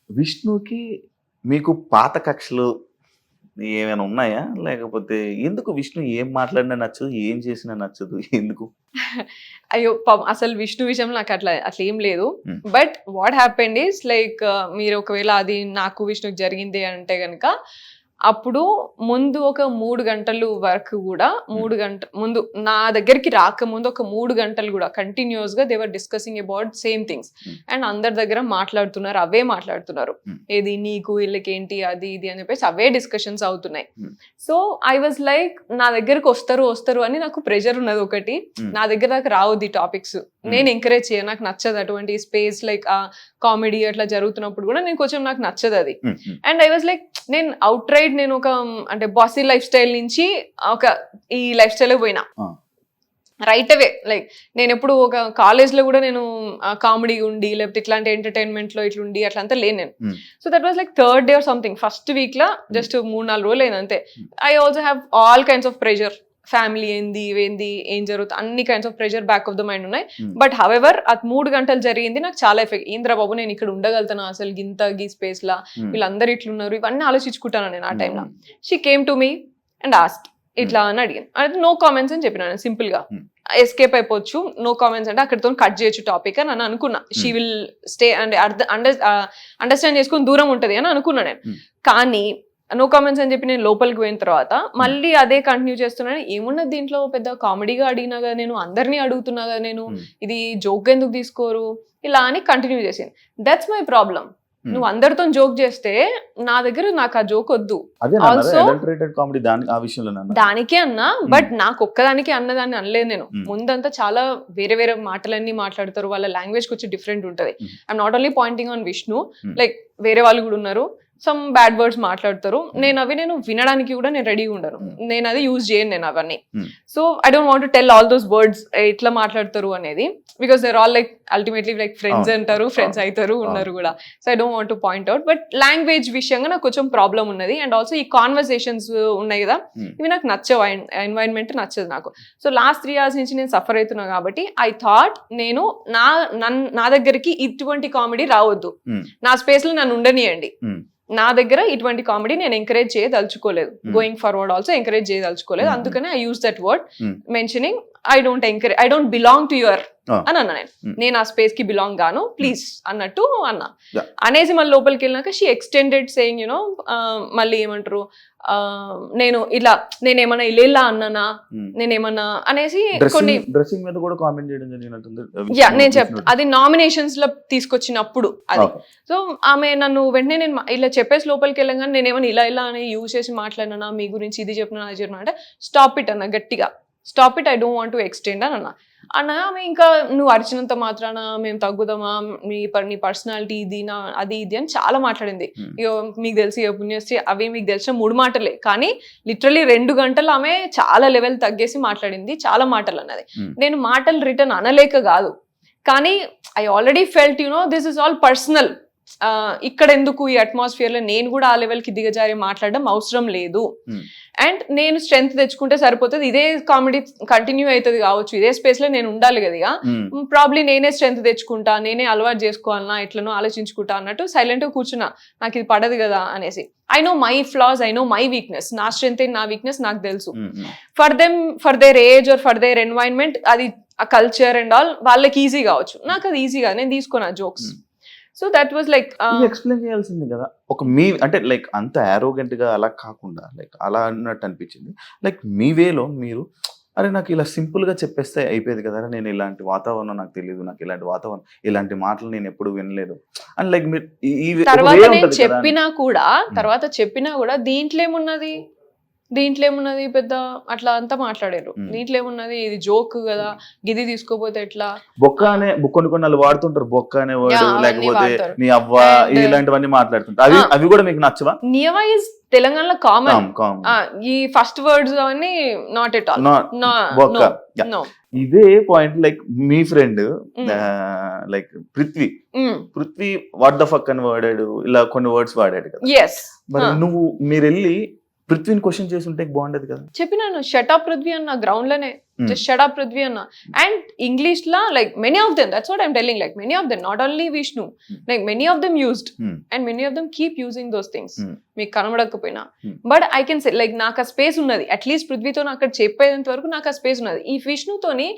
విష్ణుకి మీకు పాత కక్షలు ఏమైనా ఉన్నాయా? లేకపోతే ఎందుకు విష్ణు ఏం మాట్లాడినా నచ్చదు, ఏం చేసినా నచ్చదు ఎందుకు? అయ్యో! అసలు విష్ణు విషయంలో నాకు అట్లా ఏం లేదు. హ్మ్. But what happened is like మీరు ఒకవేళ అది నాకు విష్ణుకి జరిగింది అంటే గనక అప్పుడు ముందు ఒక 3 గంటలు వరకు కూడా 3 ముందు నా దగ్గరికి రాకముందు ఒక 3 గంటలు కూడా కంటిన్యూస్ గా they were discussing about same things. And అందరి దగ్గర మాట్లాడుతున్నారు, అవే మాట్లాడుతున్నారు. ఏది నీకు వీళ్ళకి ఏంటి అది ఇది అని చెప్పేసి అవే డిస్కషన్స్ అవుతున్నాయి. సో ఐ వాజ్ లైక్ నా దగ్గరకు వస్తారు అని నాకు ప్రెషర్ ఉన్నది ఒకటి. నా దగ్గర దాకా రావద్దు ఈ టాపిక్స్, నేను ఎంకరేజ్ చేయను, నాకు నచ్చదు అటువంటి స్పేస్. లైక్ కామెడీ అట్లా జరుగుతున్నప్పుడు కూడా నేను కొంచెం నాకు నచ్చదు అది. అండ్ ఐ వాజ్ లైక్ నేను అవుట్ రైట్ నేను ఒక అంటే బాసీ లైఫ్ స్టైల్ నుంచి ఒక ఈ లైఫ్ స్టైల్ పోయినా రైట్ అవే. లైక్ నేను ఎప్పుడు ఒక కాలేజ్ లో కూడా నేను కామెడీ ఉండి లేకపోతే ఇట్లాంటి ఎంటర్టైన్మెంట్ లో ఇట్లుండి అట్లా అంతా లేను నేను. So that was like 3rd day or something. First week law just 3-4 రోజులు అయింది అంతే. I also have all kinds of pressure. Family ఏంది ఏం జరుగుతుంది అన్ని kinds of pressure back of the mind ఉన్నాయి. బట్ హవెవర్ అది 3 గంటలు జరిగింది నాకు చాలా ఎఫెక్ట్. ఏంద్రా బాబు నేను ఇక్కడ ఉండగలుగుతాను అసలు గీ స్పేస్ లా, వీళ్ళందరూ ఇట్లున్నారు, ఇవన్నీ ఆలోచించుకుంటాను నేను ఆ టైంలో. She came to me and asked ఇట్లా అని అడిగాను. అది నో కామెంట్స్ అని చెప్పిన సింపుల్ గా. ఎస్కేప్ అయిపోవచ్చు, నో కామెంట్స్ అంటే అక్కడితో కట్ చేయొచ్చు టాపిక్ అని అనుకున్నా. She will stay and understand చేసుకుని దూరం ఉంటది అని అనుకున్నా నేను. కానీ నో కామెంట్స్ అని చెప్పి నేను లోపలికి పోయిన తర్వాత మళ్ళీ అదే కంటిన్యూ చేస్తున్నాను. ఏమున్నది దీంట్లో, పెద్ద కామెడీగా అడిగినా కదా నేను, అందరినీ అడుగుతున్నా కదా నేను, ఇది జోక్ ఎందుకు తీసుకోరు ఇలా అని కంటిన్యూ చేసింది. That's my problem. నువ్వు అందరితో జోక్ చేస్తే నా దగ్గర నాకు ఆ జోక్ వద్దు. ఆల్సో దానికే అన్నా, బట్ నాకు ఒక్కదానికే అన్నదాన్ని అనలేదు నేను. ముందంతా చాలా వేరే వేరే మాటలన్నీ మాట్లాడతారు, వాళ్ళ లాంగ్వేజ్ కొంచెం డిఫరెంట్ ఉంటది. I'm not only pointing on Vishnu, like వేరే వాళ్ళు కూడా ఉన్నారు, సమ్ బ్యాడ్ వర్డ్స్ మాట్లాడతారు. నేను వినడానికి కూడా నేను రెడీగా ఉండను, నేను అది యూజ్ చేయను నేను అవన్నీ. So I don't want to tell all those words ఎట్లా మాట్లాడతారు అనేది, because there all like ultimately like friends అంటారు, ఫ్రెండ్స్ అవుతారు ఉన్నారు కూడా. So I don't want to point out. But language విషయంగా నాకు కొంచెం ప్రాబ్లం ఉన్నది. అండ్ ఆల్సో ఈ కాన్వర్సేషన్స్ ఉన్నాయి కదా, ఇవి నాకు నచ్చవు, ఎన్వైరన్మెంట్ నచ్చదు నాకు. సో లాస్ట్ 3 years నుంచి నేను సఫర్ అవుతున్నా కాబట్టి ఐ థాట్ నేను నా దగ్గరికి ఇటువంటి కామెడీ రావద్దు, నా స్పేస్ లో నన్ను ఉండనియండి. నా దగ్గర ఇటువంటి కామెడీ నేను ఎంకరేజ్ చేయదలుచుకోలేదు, గోయింగ్ ఫార్వర్డ్ ఆల్సో ఎంకరేజ్ చేయదలుచుకోలేదు. అందుకనే I use that word mentioning I don't belong to your అని అన్నా. నేను ఆ స్పేస్ కి బిలాంగ్ గాను, ప్లీజ్ అన్నట్టు అన్నా. అనేసి మళ్ళీ లోపలికి వెళ్ళినాక షీ ఎక్స్టెండెడ్ సేయింగ్ యునో మళ్ళీ ఏమంటారు, నేనేమన్నా ఇలా అన్నానా, నేనేమన్నా అనేసి కొన్ని డ్రెస్సింగ్ మీద కూడా కామెంట్ చేయడం జరిగినట్టుంది. నేను చెప్తాను, అది నామినేషన్స్ లో తీసుకొచ్చినప్పుడు అది. సో ఆమె నన్ను వెంటనే నేను ఇలా చెప్పేసి లోపలికి వెళ్ళగానే నేనేమన్నా ఇలా అని యూజ్ చేసి మాట్లాడినా, మీ గురించి ఇది చెప్పినా అది చెప్పినా అంటే స్టాప్ ఇట్ అన్న గట్టిగా, stop it, I don't want to extend అని అన్నా. ఆమె ఇంకా నువ్వు అరిచినంత మాత్రాన మేము తగ్గుదామా, నీ పర్సనాలిటీ ఇది అది ఇది అని చాలా మాట్లాడింది. ఇక మీకు తెలిసి పుణ్యశ్రీ అవి మీకు తెలిసిన 3 మాటలే, కానీ లిటరలీ 2 గంటలు ఆమె చాలా లెవెల్ తగ్గేసి మాట్లాడింది, చాలా మాటలు అన్నది. నేను మాటలు రిటర్న్ అనలేక కాదు, కానీ I already felt this is all personal. ఇక్కడ ఎందుకు ఈ అట్మాస్ఫియర్ లో నేను కూడా ఆ లెవెల్ కి దిగజారి మాట్లాడడం అవసరం లేదు. అండ్ నేను స్ట్రెంగ్త్ తెచ్చుకుంటే సరిపోతుంది, ఇదే కామెడీ కంటిన్యూ అవుతుంది కావచ్చు, ఇదే స్పేస్ లో నేను ఉండాలి కదా, ప్రాబ్లీ నేనే స్ట్రెంగ్త్ తెచ్చుకుంటా, నేనే అలవాటు చేసుకోవాలన్నా, ఎట్లనో ఆలోచించుకుంటా అన్నట్టు సైలెంట్ గా కూర్చున్నా, నాకు ఇది పడదు కదా అనేసి. I know my floss, I know my weakness, నా స్ట్రెంగ్త్ నా వీక్నెస్ నాకు తెలుసు. For their age or for their environment, అది ఆ కల్చర్ అండ్ ఆల్ వాళ్ళకి ఈజీ కావచ్చు, నాకు అది ఈజీ కాదు, నేను తీసుకున్నా jokes. So that was like explain చేయాల్సింది కదా, ఒక మీ అంటే లైక్ అంత యారోగెంట్ గా అలా కాకుండా లైక్ అలా అన్నట్టు అనిపించింది. లైక్ మీ వేలో మీరు అరే నాకు ఇలా సింపుల్ గా చెప్పేస్తే అయిపోయేది కదా, నేను ఇలాంటి వాతావరణం నాకు తెలియదు, నాకు ఇలాంటి వాతావరణం ఇలాంటి మాటలు నేను ఎప్పుడు వినలేదు అని లైక్ మీరు తర్వాత నేను చెప్పినా కూడా దీంట్లో ఏమున్నది పెద్ద అట్లా అంతా మాట్లాడారు. దీంట్లో ఏమున్నది, ఇది జోక్ కదా, గిది తీసుకోపోతే ఎట్లా, బొక్క అనే కొన్ని వాడుతుంటారు, బొక్క అనే వర్డ్, లేకపోతే నీ అవ్వ, ఇలాంటివన్నీ మాట్లాడుతుంటారు. అవి కూడా మీకు నచ్చవా? నియవా ఇస్ తెలంగాణలో కామన్. ఈ ఫస్ట్ వర్డ్స్ అవన్నీ నాట్ ఎట్ ఆల్. ఇదే point like me friend like Prithvi what the fuck అని వాడాడు, ఇలా కొన్ని వర్డ్స్ వాడాడు కదా. మరి మీరు వెళ్ళి పృథ్వీని క్వశ్చన్ చేసి ఉంటే బాగుండేది కదా. చెప్పినాను షటప్ పృథ్వీ అన్న గ్రౌండ్ లోనే, జస్ట్ షటప్ పృథ్వీ అన్న. అండ్ ఇంగ్లీష్ లా like many of them, that's what I'm telling, like many of them, not only Vishnu, like many of them used and many of them keep using those things. మీకు కనబడకపోయినా but I can say like నాకు ఆ space ఉన్నది, at least పృథ్వీతో అక్కడ చెప్పేంత వరకు నాకు ఆ స్పేస్ ఉన్నది. ఈ విష్ణుతోని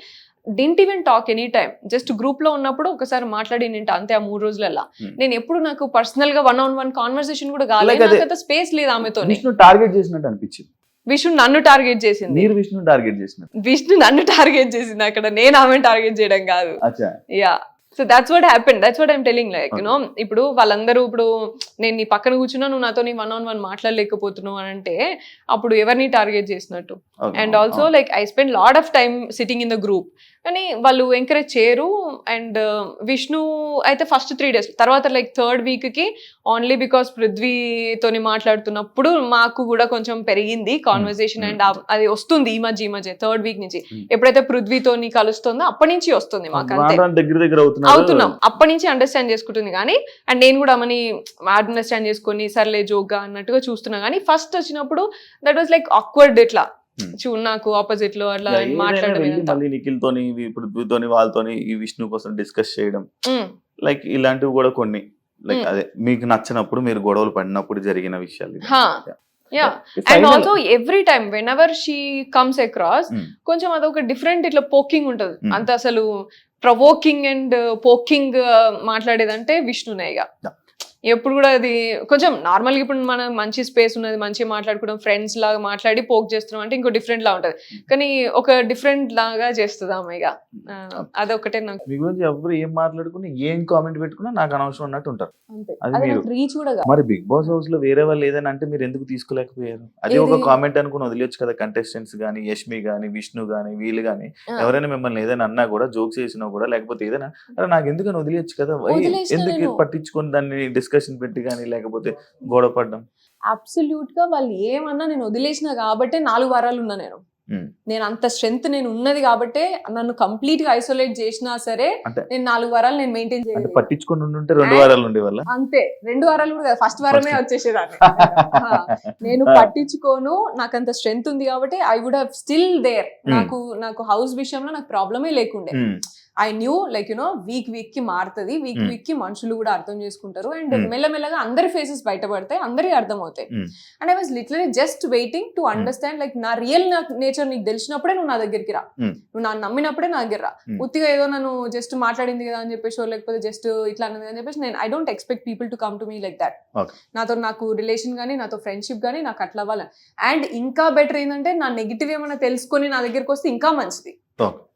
didn't even talk any time, just group లో ఉన్నప్పుడు ఒకసారి మాట్లాడి నింట అంతే. ఆ 3 రోజులలో నేను ఎప్పుడు నాకు పర్సనల్ గా 1-on-1 కాన్వర్సేషన్ కూడా కాలేదు, నాకు అంత స్పేస్ లేదు ఆమెతో. విష్ణు టార్గెట్ చేసినట్టు అనిపించింది. విష్ణు నన్ను టార్గెట్ చేసింది, మీరు విష్ణు టార్గెట్ చేసినట్టు. విష్ణు నన్ను టార్గెట్ చేసింది అక్కడ, నేను ఆమె టార్గెట్ చేయడం కాదు. అచ్చా. Yeah, so that's what happened, that's what I'm telling. Like you know ఇప్పుడు వాళ్ళందరూ, ఇప్పుడు నేను నీ పక్కన కూర్చున్నా, నువ్వు నాతో 1-on-1 మాట్లాడలేకపోతున్నావు అని అంటే అప్పుడు ఎవరిని టార్గెట్ చేసినట్టు. And also like I spend lot of time sitting in the group, కానీ వాళ్ళు ఎంకరేజ్ చేయరు. అండ్ విష్ణు అయితే ఫస్ట్ 3 days, తర్వాత లైక్ 3rd week కి ఓన్లీ బికాస్ పృథ్వీతోని మాట్లాడుతున్నప్పుడు మాకు కూడా కొంచెం పెరిగింది కాన్వర్సేషన్. అండ్ అది వస్తుంది ఈ మధ్య 3rd week నుంచి, ఎప్పుడైతే పృథ్వీతోని కలుస్తుందో అప్పటి నుంచి వస్తుంది మాకు, అంతే అవుతున్నాం అప్పటి నుంచి అండర్స్టాండ్ చేసుకుంటుంది. కానీ అండ్ నేను కూడా ఆమెని అండర్స్టాండ్ చేసుకొని సర్లే జోక్గా అన్నట్టుగా చూస్తున్నా. కానీ ఫస్ట్ వచ్చినప్పుడు దట్ వాజ్ లైక్ ఆక్వర్డ్, ఇట్లా నాకు ఆపోజిట్ లో అట్లా మాట్లాడడం, నిఖిల్ తోని పృథ్వీతోని వాళ్ళతోని ఈ విష్ణు కోసం డిస్కస్ చేయడం, లైక్ ఇలాంటివి కూడా కొన్ని, లైక్ అదే మీకు నచ్చినప్పుడు మీరు గొడవలు పడినప్పుడు జరిగిన విషయాలు. Yeah, and also every time when ever she comes across కొంచెం అదొక డిఫరెంట్ ఇట్లా పోకింగ్ ఉంటుంది. అంత అసలు ప్రవోకింగ్ అండ్ పోకింగ్ మాట్లాడేదంటే విష్ణునే. ఇక ఎప్పుడు కూడా అది కొంచెం నార్మల్గా ఇప్పుడు మన మంచి స్పేస్ ఉన్నది, మంచిగా మాట్లాడుకోవడం, ఫ్రెండ్స్ లాగా మాట్లాడి పోక్ చేస్తున్నాం అంటే ఇంకో డిఫరెంట్ లా ఉంటది. కానీ ఒక డిఫరెంట్ లాగా చేస్తుంది ఆమె. ఇక అదొకటే నాకు. మీ గురించి ఎవరు ఏం మాట్లాడుకుని ఏం కామెంట్ పెట్టుకున్నా నాకు అనవసరం అన్నట్టు ఉంటారు. రీచ్ కూడా. మరి బిగ్ బాస్ హౌస్ లో వేరే వాళ్ళు ఏదైనా అంటే మీరు ఎందుకు తీసుకోలేకపోయారు? అది ఒక కామెంట్ అనుకుని వదిలేచ్చు కదా. కంటెస్టెంట్స్ గానీ, యష్మి గానీ, విష్ణు గానీ, వీళ్ళు గానీ ఎవరైనా మిమ్మల్ని ఏదైనా అన్నా కూడా, జోక్ చేసినా కూడా, లేకపోతే ఏదైనా నాకు ఎందుకని వదిలేచ్చు కదా, ఎందుకు పట్టించుకొని దాన్ని డిస్కషన్ పెట్టి కానీ, లేకపోతే గొడవ పడ్డం. అబ్సల్యూట్ గా వాళ్ళు ఏమన్నా నేను వదిలేసిన కాబట్టే 4 వారాలు ఉన్నా నేను అంత స్ట్రెంత్ నేను ఉన్నది కాబట్టి, నన్ను కంప్లీట్ గా ఐసోలేట్ చేసినా సరే నేను 4 వారాలు నేను మెయింటైన్ చేయాలి. పట్టించుకొని ఉంటే 2 వారాలు ఉండేవాళ్ళ. అంతే, 2 వారాలు కూడా కాదు, ఫస్ట్ వారమే వచ్చేసేదాన్ని. నేను పట్టించుకోను, నాకు అంత స్ట్రెంత్ ఉంది కాబట్టి I would have still there. నాకు హౌస్ విషయంలో నాకు ప్రాబ్లమే లేకుండే. I knew like you know week కి మారుతుంది, వీక్ కి మనుషులు కూడా అర్థం చేసుకుంటారు. అండ్ మెల్లమెల్లగా అందరి ఫేసెస్ బయటపడతాయి, అందరికి అర్థం అవుతాయి. And I was literally just waiting to understand, like నా రియల్ నేచర్ నీకు తెలిసినప్పుడే నువ్వు నా దగ్గరికి రా, నువ్వు నన్ను నమ్మినప్పుడే నా దగ్గర రా. ఉత్తిగా ఏదో నన్ను జస్ట్ మాట్లాడింది కదా అని చెప్పేసి, లేకపోతే జస్ట్ ఇట్లా అన్నది అని చెప్పేసి నేను I don't expect people to come to me like that. నాకు రిలేషన్ కానీ, నాతో ఫ్రెండ్షిప్ కానీ నాకు అట్లా అవ్వాలి. అండ్ ఇంకా బెటర్ ఏంటంటే నా నెగిటివ్ ఏమైనా తెలుసుకొని నా దగ్గరికి వస్తే ఇంకా మంచిది.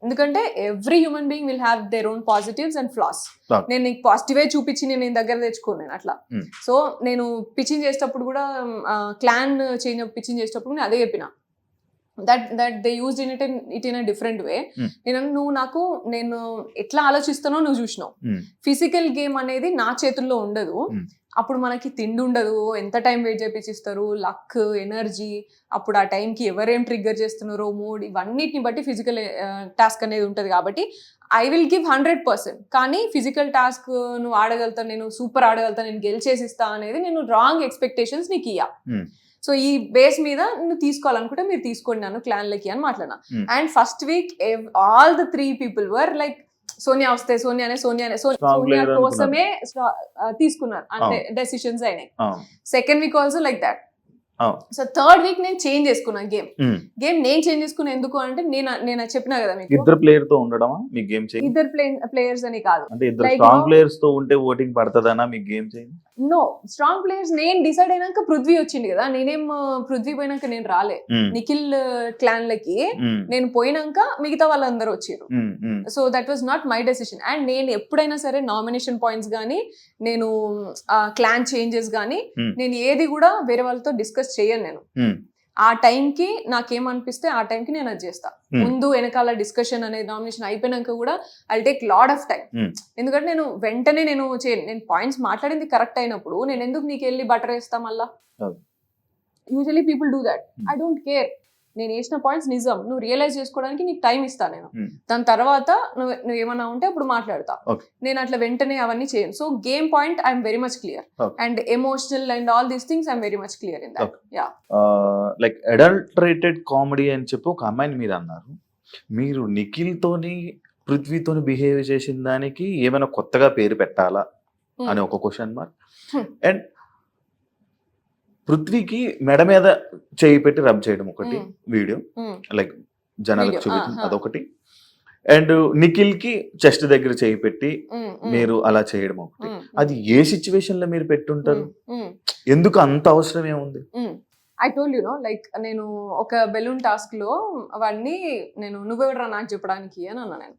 ఎందుకంటే every human being will have their own positives and floss. నేను నీకు పాజిటివే చూపించి నేను దగ్గర తెచ్చుకోను అట్లా. సో నేను పిచ్చింగ్ చేసేటప్పుడు కూడా, క్లాన్ చేంజ్ పిచ్చింగ్ చేసేటప్పుడు నేను అదే చెప్పిన, that they used it in a different way. నేను ఎట్లా ఆలోచిస్తానో నువ్వు చూసినావు. ఫిజికల్ గేమ్ అనేది నా చేతుల్లో ఉండదు. అప్పుడు మనకి తిండి ఉండదు, ఎంత టైం వెయిట్ చేపిస్తారు, లక్, ఎనర్జీ, అప్పుడు ఆ టైంకి ఎవరేం ట్రిగ్గర్ చేస్తున్నారో, మూడ్, ఇవన్నిటిని బట్టి ఫిజికల్ టాస్క్ అనేది ఉంటుంది. కాబట్టి ఐ విల్ గివ్ 100%. కానీ ఫిజికల్ టాస్క్ నువ్వు ఆడగలుగుతా, నేను సూపర్ ఆడగలుగుతా, నేను గెలిచేసిస్తా అనేది నేను రాంగ్ ఎక్స్పెక్టేషన్స్ నీకు ఇయ్యా. సో ఈ బేస్ మీద నువ్వు తీసుకోవాలనుకుంటే మీరు తీసుకోండి నన్ను క్లాన్లకి అని మాట్లాడినా. And first week all the 3 people were like Sonia వస్తే సోనియా కోసమే తీసుకున్నారు, అంటే డెసిషన్స్ అయినాయి. Second week also like that. So 3rd week నేను చేంజ్ చేసుకున్నాను గేమ్ నేను చేంజ్ చేసుకున్నా. ఎందుకు అంటే నేను చెప్పినా కదా మీకు, ఇద్దరు ప్లేయర్ తో ఉండడమా మీ గేమ్ చేంజ్? ఇద్దరు ప్లేయర్స్ అని కాదు, అంటే ఇద్దరు స్ట్రాంగ్ ప్లేయర్స్ తో ఉంటే ఓటింగ్ పడతదనా మీ game change? No, strong players నేను డిసైడ్ అయినాక పృథ్వీ వచ్చింది కదా, నేనేం పృథ్వీ పోయినాక నేను రాలే. నిఖిల్ క్లాన్ లకి నేను పోయినాక మిగతా వాళ్ళందరూ వచ్చారు. So that was not my decision. And నేను ఎప్పుడైనా సరే నామినేషన్ పాయింట్స్ గానీ, నేను క్లాన్ చేంజెస్ గానీ, నేను ఏది కూడా వేరే వాళ్ళతో డిస్కస్ చేయను. నేను ఆ టైంకి నాకేమనిపిస్తే ఆ టైంకి నేను అది చేస్తా. ముందు వెనకాల డిస్కషన్ అనేది నామినేషన్ అయిపోయినాక కూడా I take lot of time. ఎందుకంటే నేను వెంటనే నేను పాయింట్స్ మాట్లాడింది కరెక్ట్ అయినప్పుడు నేను ఎందుకు నీకు వెళ్ళి బటర్ వేస్తా మళ్ళా? Usually people do that. I don't care. నేను వేసిన పాయింట్స్ నిజం, నువ్వు రియలైజ్ చేసుకోవడానికి నీకు టైం ఇస్తా నేను. Hmm. దాని తర్వాత నువ్వు ఏమన్నా ఉంటే అప్పుడు మాట్లాడతా. Okay. నేను అట్లా వెంటనే అవన్నీ చేయను. So game point I'm very much clear Okay. And emotional and all these things I'm very much clear in that. Yeah, like adulterated comedy అని చెప్పి ఒక అమ్మాయిని మీరు అన్నారు. మీరు నిఖిల్తోని పృథ్వీతోని బిహేవ్ చేసిన దానికి ఏమైనా కొత్తగా పేరు పెట్టాలా అని ఒక క్వశ్చన్ మార్క్. అండ్ పృథ్వీకి మెడ మీద చేయి పెట్టి రబ్ చేయడం ఒకటి వీడియో, లైక్ జనాలకు చూపించింది అదొకటి. అండ్ నిఖిల్ కి చెస్ట్ దగ్గర చేయి పెట్టి మీరు అలా చేయడం ఒకటి. అది ఏ సిచ్యువేషన్ లో మీరు పెట్టుంటారు? ఎందుకు అంత అవసరం ఏముంది? I told you know, like నేను ఒక బెలూన్ టాస్క్ లో వాడిని నేను నువ్వెవడరా నాకు చెప్పడానికి అని అన్నా. నేను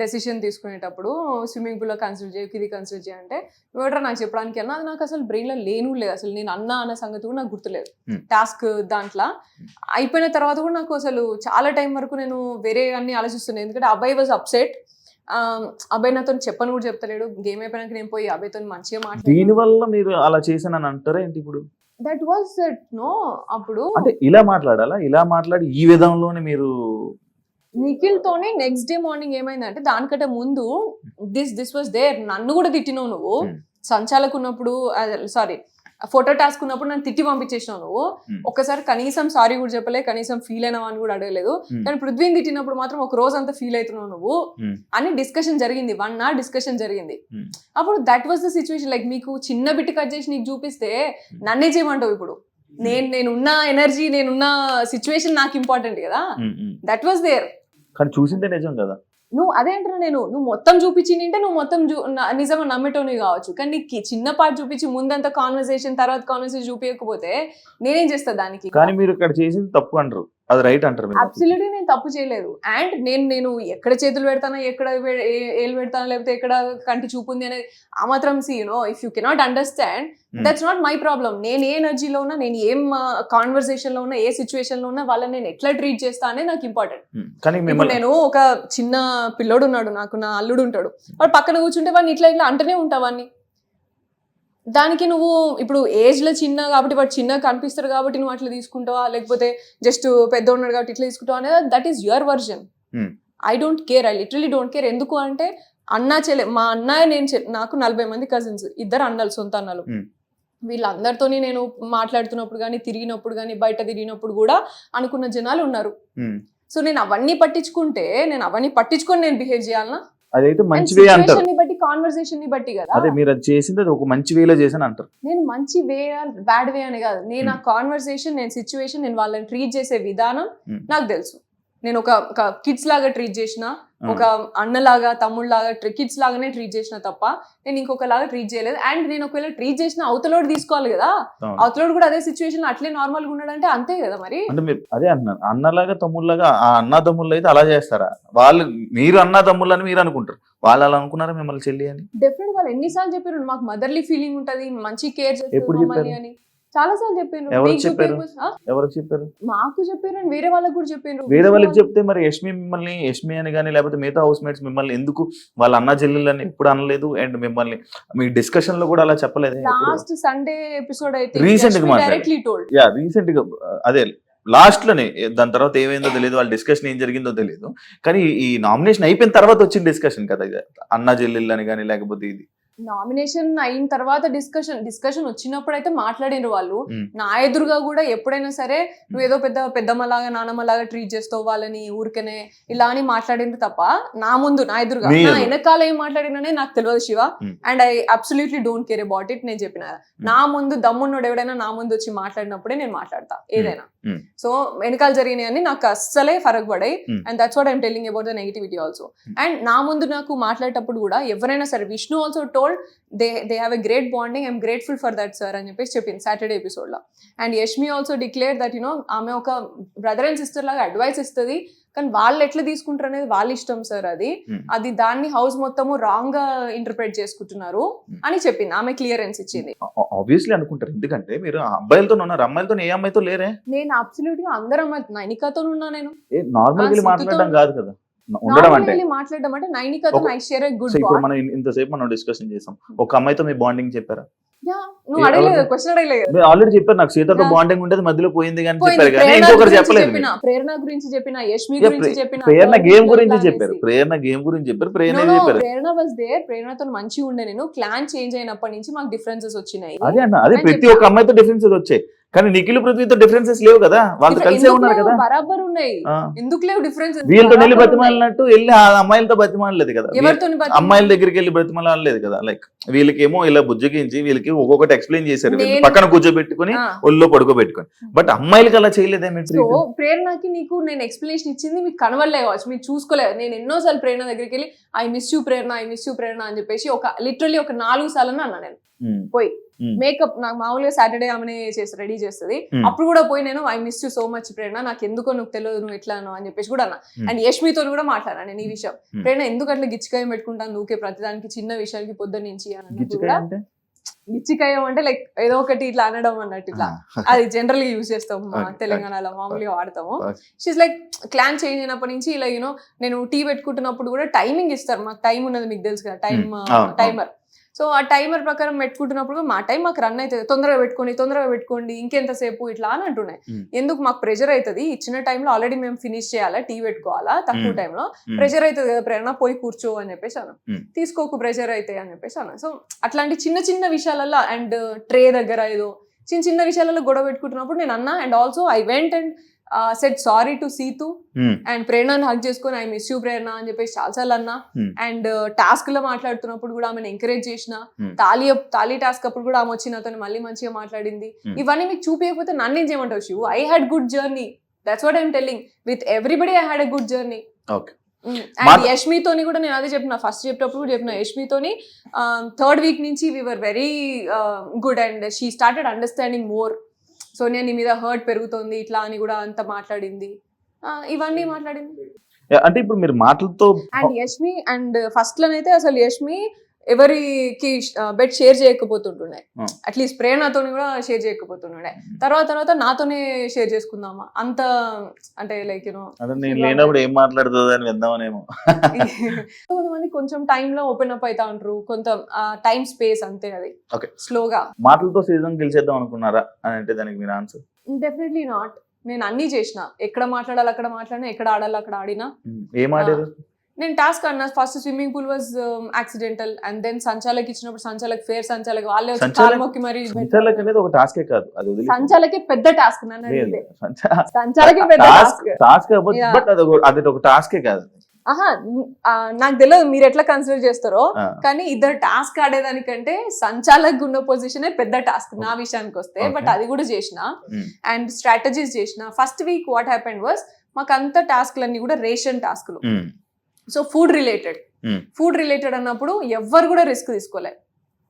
డెసిషన్ తీసుకునేటప్పుడు స్విమ్మింగ్ పూల్ లో కన్సిడర్ చేయ, ఇది కన్సిడర్ చేయంటే నువ్వెవడరా నాకు చెప్పడానికి అన్నా. అది నాకు అసలు బ్రెయిన్ లో లేను లేదు, అసలు నేను అన్నా అన్న సంగతి కూడా నాకు గుర్తులేదు. టాస్క్ దాంట్లో అయిపోయిన తర్వాత కూడా నాకు అసలు చాలా టైం వరకు నేను వేరే అన్ని ఆలోచిస్తున్నాను. ఎందుకంటే అబ్బాయి వాజ్ అప్సెట్. అబ్బాయి నాతో చెప్పని కూడా చెప్తలేడు. గేమ్ అయిపోయినాక నేను పోయి అబ్బాయితో మంచిగా మాట్లాడు. దీని వల్ల మీరు అలా చేశానని అంటారా ఏంటి? ఇప్పుడు దట్ వాజ్ దట్ నో, అప్పుడు అంటే ఇలా మాట్లాడాలా? ఇలా మాట్లాడి ఈ విధంలోనే మీరు నిఖిల్ తోనే నెక్స్ట్ డే మార్నింగ్ ఏమైందంటే, దానికంటే ముందు దిస్ వాజ్ దేర్. నన్ను కూడా తిట్టినావు నువ్వు. సంచాలకు ఉన్నప్పుడు, సారీ ఫోటో టాస్క్ ఉన్నప్పుడు నన్ను తిట్టి పంపించేసినావు నువ్వు. ఒకసారి కనీసం సారీ కూడా చెప్పలే, కనీసం ఫీల్ అయినావా అని కూడా అడగలేదు. కానీ పృథ్వీని తిట్టినప్పుడు మాత్రం ఒక రోజు అంతా ఫీల్ అవుతున్నావు నువ్వు అని డిస్కషన్ జరిగింది. 1 hour డిస్కషన్ జరిగింది. అప్పుడు that was the situation. Like మీకు చిన్న బిట్ కట్ చేసి నీకు చూపిస్తే నన్నే చేయమంటావు. ఇప్పుడు నేనున్న ఎనర్జీ, నేనున్న సిచ్యువేషన్ నాకు ఇంపార్టెంట్ కదా. That was there. కానీ చూసిందే నిజం కదా. నువ్వు అదే అంటున్నా నేను, నువ్వు మొత్తం చూపించింటే నువ్వు మొత్తం నిజంగా నమ్మేటోని కావచ్చు. కానీ నీకు చిన్న పార్ట్ చూపించి ముందంతా కాన్వర్సేషన్, తర్వాత కాన్వర్సేషన్ చూపించకపోతే నేనేం చేస్తా దానికి? కానీ మీరు ఇక్కడ చేసింది తప్పు అంటారు, అది రైట్ అంటారు. అబ్సల్యూట్లీ నేను తప్పు చేయలేదు. అండ్ నేను ఎక్కడ చేతులు పెడతానా, ఎక్కడ ఏలు పెడతానా, లేకపోతే ఎక్కడ కంటి చూపు ఉంది అనేది ఆ మాత్రం see you know, if you cannot understand that's not my problem. నేను ఏ ఎనర్జీలో ఉన్నా, నేను ఏం కాన్వర్సేషన్ లో ఉన్నా, ఏ సిచ్యువేషన్ లో ఉన్నా వాళ్ళని నేను ఎట్లా ట్రీట్ చేస్తా అనేది నాకు ఇంపార్టెంట్. ఇప్పుడు నేను ఒక చిన్న పిల్లోడు ఉన్నాడు, నాకు నా అల్లుడు ఉంటాడు, వాడు పక్కన కూర్చుంటే వాడిని ఇట్లా ఇట్లా అంటూనే ఉంటావాన్ని. దానికి నువ్వు ఇప్పుడు ఏజ్ లో చిన్న కాబట్టి వాడు చిన్నగా కనిపిస్తారు కాబట్టి నువ్వు అట్లా తీసుకుంటావా, లేకపోతే జస్ట్ పెద్ద ఉన్నాడు కాబట్టి ఇట్లా తీసుకుంటావా అనేది that is your version. I don't care, I literally don't care. ఎందుకు అంటే అన్నా చెల్లె, మా అన్నయ్య నేను నాకు 40 మంది కజిన్స్, 2 అన్నలు, సొంత అన్నలు. వీళ్ళందరితోని నేను మాట్లాడుతున్నప్పుడు కానీ, తిరిగినప్పుడు కానీ, బయట తిరిగినప్పుడు కూడా అనుకున్న జనాలు ఉన్నారు. సో నేను అవన్నీ పట్టించుకుంటే, నేను అవన్నీ పట్టించుకొని నేను బిహేవ్ చేయాలనా? అదైతే మంచి వే అంటారు. బట్టి కాన్వర్సేషన్ ని బట్టి కదా. అదే మీరు అది చేసింది అది ఒక మంచి వేలో చేశాను అంటారు. నేను మంచి వే బ్యాడ్ వే అని కాదు, నేను ఆ కాన్వర్సేషన్, నేను సిచ్యువేషన్, నేను వాళ్ళని ట్రీట్ చేసే విధానం నాకు తెలుసు. నేను ఒక కిడ్స్ లాగా ట్రీట్ చేసిన, ఒక అన్నలాగా తమ్ముళ్ళలాగా కిడ్స్ లాగానే ట్రీట్ చేసిన తప్ప నేను ఇంకొకలాగా ట్రీట్ చేయలేదు. అండ్ నేను ఒకవేళ ట్రీట్ చేసిన అవతలోడు తీసుకోవాలి కదా, అవతలోడు కూడా అదే సిచ్యువేషన్ అట్లే నార్మల్ గా ఉన్నాడంటే అంతే కదా. మరి అంటే మీరు అదే అంటున్నారు, అన్నలాగా తమ్ముళ్ళలాగా. ఆ అన్న తమ్ముళ్ళు అయితే అలా చేస్తారా? వాళ్ళు మీరు అన్న తమ్ముళ్ళు అని మీరు అనుకుంటారు, వాళ్ళు అలా అనుకున్నారా మిమ్మల్ని చెల్లి అని? డెఫినెట్ వాళ్ళు ఎన్నిసార్లు చెప్పారు మాకు మదర్లీ ఫీలింగ్ ఉంటది, మంచి కేర్ చేస్తారు అని. చాలా సార్లు చెప్పారు. ఎవరికి చెప్పారు? మాకు చెప్పారు అండ్ వేరే వాళ్ళకి కూడా చెప్పారు. వేరే వాళ్ళకి చెప్తే మరి యష్మి అని కానీ లేకపోతే మిగతా హౌస్ మేట్స్ మిమ్మల్ని ఎందుకు వాళ్ళ అన్న చెల్లెళ్ళని ఎప్పుడు అనలేదు? అండ్ మిమ్మల్ని మీ డిస్కషన్ లో కూడా అలా చెప్పలేదు? లాస్ట్ సండే ఎపిసోడ్ అయితే రీసెంట్ గా అదే లాస్ట్ లోనే, దాని తర్వాత ఏమైందో తెలియదు, వాళ్ళ డిస్కషన్ ఏం జరిగిందో తెలియదు. కానీ ఈ నామినేషన్ అయిపోయిన తర్వాత వచ్చిన డిస్కషన్ కదా ఇది, అన్న చెల్లెళ్ళు అని కానీ లేకపోతే ఇది నామినేషన్ అయిన తర్వాత డిస్కషన్ వచ్చినప్పుడు అయితే మాట్లాడినారు వాళ్ళు. నా ఎదురుగా కూడా ఎప్పుడైనా సరే నువ్వు ఏదో పెద్దమ్మలాగా నానమ్మలాగా ట్రీట్ చేస్తావు వాళ్ళని ఊరికనే ఇలా అని మాట్లాడినారు తప్ప నా ముందు, నా ఎదురుగా, నా వెనకాల ఏం మాట్లాడిననే నాకు తెలియదు Shiva. And I absolutely don't care about it. నేను చెప్పిన నా ముందు దమ్మున్నోడు ఎవడైనా నా ముందు వచ్చి మాట్లాడినప్పుడే నేను మాట్లాడతా ఏదైనా. సో వెనకాల జరిగినాయి అని నాకు అస్సలే ఫరక్ పడాయి. And that's what I'm telling about the negativity also. And నా ముందు నాకు మాట్లాడేటప్పుడు కూడా ఎవరైనా సరే, Vishnu also told they have a great bonding, I'm grateful for that sir అని చెప్పేసి చెప్పింది సాటర్డే ఎపిసోడ్ లో. And Yashmi also declare that ఆమె ఒక బ్రదర్ అండ్ సిస్టర్ లాగా అడ్వైస్ ఇస్తుంది, కానీ వాళ్ళు ఎట్లా తీసుకుంటారు అనేది వాళ్ళ ఇష్టం సార్. అది దాన్ని హౌస్ మొత్తము రాంగ్ గా ఇంటర్ప్రెట్ చేసుకుంటున్నారు అని చెప్పింది. ఆమె క్లియరెన్స్ ఇచ్చింది. ఆబ్వియస్లీ అనుకుంటారు, ఎందుకంటే మీరు అబ్బాయిలతో ఉన్నారు, అమ్మాయిలతో ఏ అమ్మాయితో లేరే? నేను అబ్సల్యూట్ గా అందరు అమ్మాయి, నైనికాతో ఉన్నా, నేను నార్మల్ మాట్లాడడం కాదు కదా ఉండడం అంటే. మాట్లాడడం అంటే నైనికాతో I share a good bond. ఇప్పుడు మనం ఇంతసేపు మనం డిస్కషన్ చేసాం, ఒక అమ్మాయితో మీ బాండింగ్ చెప్పారా? యా నువ్వు అడగలేదు, క్వశ్చన్ అడగలేదు. మీరు ఆల్రెడీ చెప్పారు నాకు సీతతో Yeah. బాండింగ్ ఉండేది మధ్యలో పోయింది కానీ పోయింది. చెప్పారు కానీ ప్రేరణ ఇంకొకరు గురించి చెప్పలేదు చెప్పిన, ప్రేరణ గురించి చెప్పిన, యష్మి Yeah, గురించి చెప్పిన, ప్రేరణ third గేమ్ week లో గురించి plan చెప్పారు, చేసి. ప్రేరణ గేమ్ గురించి చెప్పారు, ప్రేరణ No, no, చెప్పారు. ప్రేరణ వాజ్ దేర్. ప్రేరణతో మంచిగా ఉండే నేను. క్లాన్ చేంజ్ అయినప్పటి నుంచి మాకు డిఫరెన్సెస్ వచ్చినాయి. అదే అన్న, అదే అని ప్రతి చెప్పా. ఒక్క అమ్మాయితో డిఫరెన్సెస్ వచ్చాయి కానీ నిఖిల్ పృథ్వీతో డిఫరెన్సెస్ లేవు కదా, వాళ్ళు కలిసే ఎందుకు ఉన్నారు లేవు? కదా. బరాబర్ ఉన్నాయి. ఆ. ఎందుకు లేవు డిఫరెన్స్? వీళ్ళతో వెళ్ళి బతిమాలినట్టు వెళ్ళి ఆ అమ్మాయిలతో బతిమాలలేదు కదా, ఎవరితో అమ్మాయిల దగ్గరికి వెళ్ళి బ్రతిమలాడలేదు కదా. లైక్ వీళ్ళకేమో ఇలా బుజ్జగించి వీళ్ళకి ఒక్కొక్కటి ఎక్స్ప్లెయిన్ చేశారు, వీళ్ళని నేను- పక్కన కూర్చోబెట్టుకుని ఒళ్ళో పడుకోబెట్టుకుని. బట్ అమ్మాయిలకి అలా చేయలేదే మీరు సో treat? ప్రేరణకి నీకు నేను ఎక్స్ప్లెనేషన్ ఇచ్చింది మీకు కనవలే కావచ్చు, మీరు చూసుకోలేదు. నేను ఎన్నోసార్లు ప్రేరణ దగ్గరికి వెళ్ళి I miss you Prerana, I miss you Prerana అని చెప్పేసి లిటరల్లీ ఒక 4 సార్లు అన్నా నేను ఉమ్, పోయి. ఉమ్, మేకప్ నాకు మామూలుగా సాటర్డే ఆమెనే చేసి రెడీ చేస్తుంది. ఉమ్, అప్పుడు కూడా పోయి నేను I miss you so much Prerana, నాకు ఎందుకో నువ్వు తెలియదు, నువ్వు ఎట్లానో అని చెప్పేసి కూడా అన్నా. Hmm. అండ్ యష్మితో కూడా మాట్లాడాను నేను ఈ విషయం. Hmm. ప్రేరణ ఎందుకు అట్లా గిచ్చికాయ పెట్టుకుంటాను నువ్వుకే ప్రతిదానికి, చిన్న విషయానికి పొద్దు నుంచి అని అన్నప్పుడు గిచ్చికాయ కూడా అంటే? గిచ్చికాయ అంటే లైక్ ఏదో ఒకటి ఇట్లా అనడం అన్నట్టు ఇట్లా. ఆ, అది జనరల్ గా యూజ్ చేస్తాం మా Okay, తెలంగాణలో మామూలుగా వాడతాము. Okay. She's like clan change అయినప్పటి నుంచి ఇలా యూనో నేను టీ పెట్టుకుంటున్నప్పుడు కూడా టైమింగ్ ఇస్తారు, మాకు టైం ఉన్నది మీకు తెలుసు కదా, అవును. టైమర్. సో ఆ టైమర్ ప్రకారం పెట్టుకుంటున్నప్పుడు మా టైం మాకు రన్ అవుతుంది, తొందరగా పెట్టుకోండి ఇంకెంతసేపు ఇట్లా అని అంటున్నాయి. Hmm. ఎందుకు మాకు ప్రెషర్ అవుతుంది, ఇచ్చిన టైంలో ఆల్రెడీ మేము ఫినిష్ చేయాలా, టీ పెట్టుకోవాలా, తక్కువ Hmm. టైంలో ఉమ్, ప్రెషర్ అవుతుంది కదా ప్రేరణ, పోయి కూర్చో అని చెప్పేసి అన్న. Hmm. తీసుకోకు ప్రెషర్ అయితే అని చెప్పేసి అన్న. సో అట్లాంటి చిన్న చిన్న విషయాలలో అండ్ ట్రే దగ్గర ఏదో చిన్న చిన్న విషయాలలో గొడవ పెట్టుకుంటున్నప్పుడు నేను అన్నా. And also I went and said sorry to Seethu um, and ప్రేరణని హక్ చేసుకొని ఐ మిస్ యూ ప్రేరణ అని చెప్పేసి చాలాసార్లు అన్నా. Hmm. అండ్ టాస్క్ లో మాట్లాడుతున్నప్పుడు కూడా ఆమెను ఎంకరేజ్ చేసిన. Hmm. తాళీ టాస్క్ అప్పుడు కూడా ఆమె వచ్చి నాతో మళ్ళీ మంచిగా మాట్లాడింది. Hmm. ఇవన్నీ మీకు చూపించకపోతే నన్ను ఏం చేయమంటావు Shivu? I had good journey, that's what I'm telling. With everybody I had a good journey. Okay. And యష్మితోని కూడా నేను అదే చెప్పిన, ఫస్ట్ చెప్పేటప్పుడు కూడా చెప్పిన, యష్మితోని 3rd వీక్ నుంచి we were very good and she started understanding more. So నేను నీ మీద హర్ట్ పెరుగుతోంది ఇట్లా అని కూడా అంత మాట్లాడింది. ఇవన్నీ మాట్లాడింది. Yeah, అంటే ఇప్పుడు మీరు మాటలతో అండ్ యష్మి అండ్ ఫస్ట్ లోనైతే అసలు యష్మి ఎవరికి బెడ్ షేర్ చేయకపోతుంటుండే, Hmm. అట్లీస్ట్ ప్రేరణతో కూడా షేర్ చేయకపోతుండే. తర్వాత నాతోనే షేర్ చేసుకుందామా అంత, అంటే లైక్ యూనో అంటే నేను లేనప్పుడు ఏం మాట్లాడుతుంది అని విందామనేమో. కొంతమంది కొంచెం time లో ఓపెన్ అప్ అవుతా ఉంటారు, కొంత టైం స్పేస్ అంతే, అది Okay. స్లోగా. మాటలతో సీజన్ గెలిచేద్దాం అనుకున్నారా అని అంటే దానికి మీరు ఆన్సర్? Definitely not. నేను అన్ని చేసిన, ఎక్కడ మాట్లాడాలి అక్కడ మాట్లాడినా, ఎక్కడ ఆడాలి అక్కడ ఆడినా. ఏం ఆడారు? నేను టాస్క్ అన్నా. First swimming pool was accidental and then సంచాలకి ఇచ్చినప్పుడు సంచాలకి వాళ్ళే వచ్చి సంచాలక్? కాలు మొక్కి మరి సంచాలక్ అనేది ఒక టాస్కే కాదు, అది వదిలి సంచాలకి పెద్ద టాస్క్ నన్ను లేదు. అడిగితే. సంచాలకి పెద్ద టాస్క్. Task Yeah. బట్ అది ఒక టాస్కే కాదు. ఆహా, నాకు తెలియదు మీరు ఎట్లా కన్సిడర్ చేస్తారో, ఆ, కానీ ఇద్దరు టాస్క్ ఆడేదానికంటే సంచాలక్ ఉన్న పొజిషనే పెద్ద టాస్క్ నా విషయానికి వస్తే. Okay. బట్ అది కూడా చేసిన ఉమ్, అండ్ స్ట్రాటజీస్ చేసిన. First week what happened was, మాకు అంత టాస్క్లన్నీ కూడా రేషన్ టాస్క్లు. ఉమ్, సో ఫుడ్ రిలేటెడ్ అన్నప్పుడు ఎవ్వరు కూడా రిస్క్ తీసుకోలే,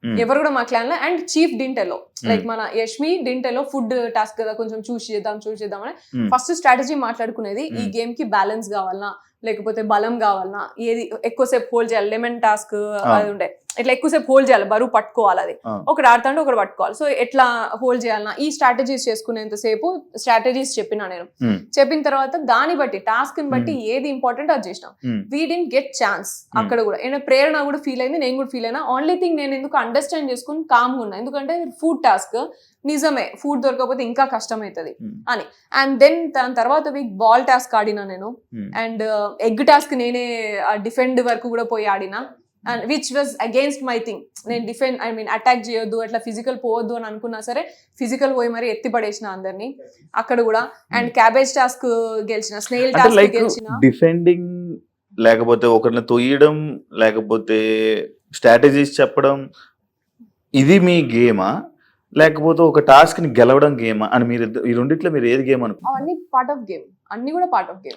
ఉమ్, ఎవరు కూడా మా క్లాన్ లో. అండ్ చీఫ్ డింటెలో లైక్ Hmm. మన యష్మి డింటెలో ఫుడ్ టాస్క్ కదా, కొంచెం చూసి చేద్దాం అని ఉమ్, ఫస్ట్ స్ట్రాటజీ మాట్లాడుకునేది. ఈ Hmm. గేమ్ కి బ్యాలెన్స్ కావాలన్నా, లేకపోతే బలం కావాలన్నా, ఏది ఎక్కువసేపు హోల్డ్ చేయాలి, లెమన్ టాస్క్ అది ఉండే, ఇట్లా ఎక్కువసేపు హోల్డ్ చేయాలి, బరువు పట్టుకోవాలి, అది ఆ, ఒకటి ఆడుతుంటే ఒకటి పట్టుకోవాలి. సో ఎట్లా హోల్డ్ చేయాలన్నా ఈ స్ట్రాటజీస్ చేసుకునేంతసేపు స్ట్రాటజీస్ చెప్పిన నేను. ఉమ్, చెప్పిన తర్వాత దాన్ని బట్టి టాస్క్ ని బట్టి ఏది ఇంపార్టెంట్ అది చేసినాం. ఉమ్, వీ డింట్ గెట్ ఛాన్స్ అక్కడ కూడా. ఏమైనా ప్రేరణ కూడా ఫీల్ అయింది, నేను కూడా ఫీల్ అయినా. ఓన్లీ థింగ్ నేను ఎందుకు అండర్స్టాండ్ చేసుకుని కామ్గా ఉన్నా, ఎందుకంటే ఫుడ్ టాస్క్ నిజమే, ఫుడ్ దొరకకపోతే ఇంకా కష్టం అవుతుంది ఉమ్, అని. అండ్ దెన్ దాని తర్వాత వీక్ బాల్ టాస్క్ ఆడినా నేను. ఉమ్, అండ్ ఎగ్ టాస్క్ నేనే డిఫెండ్ వరకు కూడా పోయి ఆడినా. And which was against my thing. నేను అటాక్ చేయొద్దు, అట్లా ఫిజికల్ పోవద్దు అని అనుకున్నా సరే ఫిజికల్ పోయి మరి ఎత్తి పడేసిన అందరినీ అక్కడ కూడా. అండ్ క్యాబేజ్ టాస్క్ గెలిచిన, స్నేల్ అంటే టాస్క్ లైక్ గెలిచిన. డిఫెండింగ్ లేకపోతే ఒకరిని తొయ్యడం లేకపోతే స్ట్రాటజీస్ చెప్పడం, ఇది మీ గేమా లేకపోతే ఒక టాస్క్ ని గెలవడం గేమా అని మీరు ఈ రెండిట్లో మీరు ఏది గేమ్ అనుకుంటున్నారు? అవన్నీ పార్ట్ ఆఫ్ గేమ్, అన్ని కూడా పార్ట్ ఆఫ్ గేమ్.